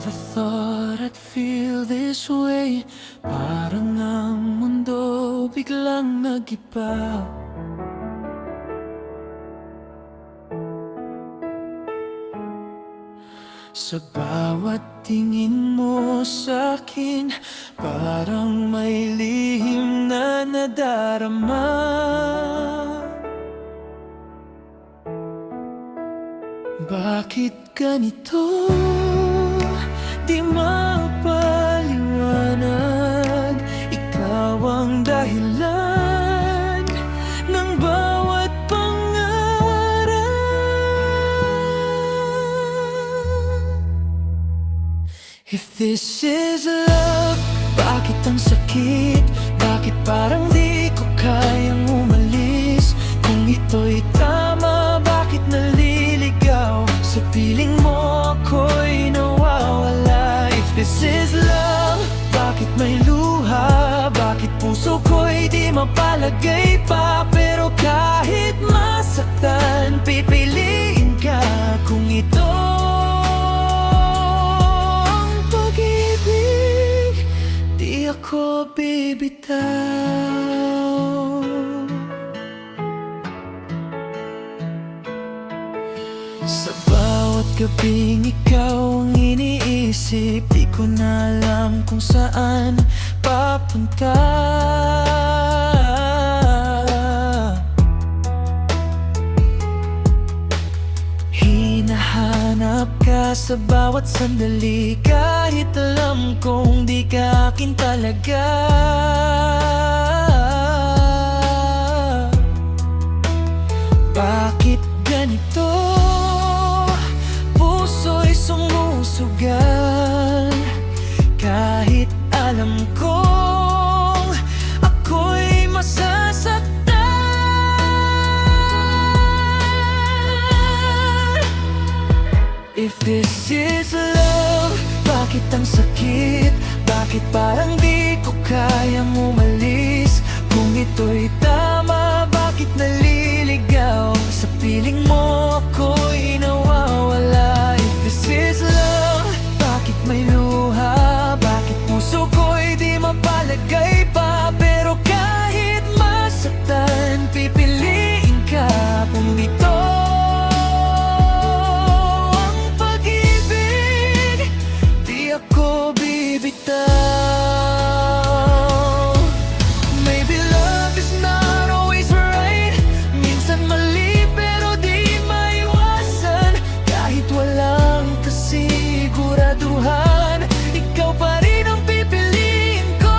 Never thought I'd feel this way. Parang ang mundo biglang nag-iba. Sa bawat tingin mo sa'kin, parang may lihim na nadarama. Bakit ganito? Di mapaliwanag. Ikaw ang dahilan ng bawat pangarap. If this is love, bakit ang sakit? Bakit parang di ko kayang umalis? Kung ito'y tama, bakit naliligaw? Sa piling mo ako'y nawawala. If this is love, bakit may luha? Bakit puso ko'y di mapalagay pa? Pero kahit masaktan, pipiliin ka. Kung ito ang pag-ibig, di ako bibitaw. Sa bawat gabing ikaw ang iniisip, di ko na alam kung saan papunta. Hinahanap ka sa bawat sandali, kahit alam kong di ka akin talaga. Bakit ganito? Puso'y sumusugal, kahit alam kong ako'y masasaktan. If this is love, bakit ang sakit? Bakit parang di ko kayang umalis? Kung ito'y tama, bakit naliligaw? Sa piling mo ako'y nawawala. If this is love, bakit may luha? Bakit puso ko'y di mapalagay pa? Pero kahit masaktan, pipiliin ka. Kung ito ang pag-ibig, di ako bibitaw. Maybe love is not always right. Minsan mali pero di maiwasan. Kahit walang kasiguraduhan, ikaw pa rin ang pipiliin ko.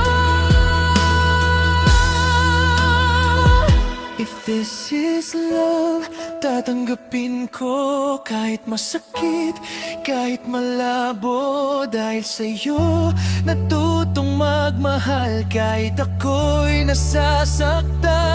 If this is love, tatanggapin ko kahit masakit, kahit malabo. Dahil sa'yo natutong magmahal, kahit ako'y nasasaktan.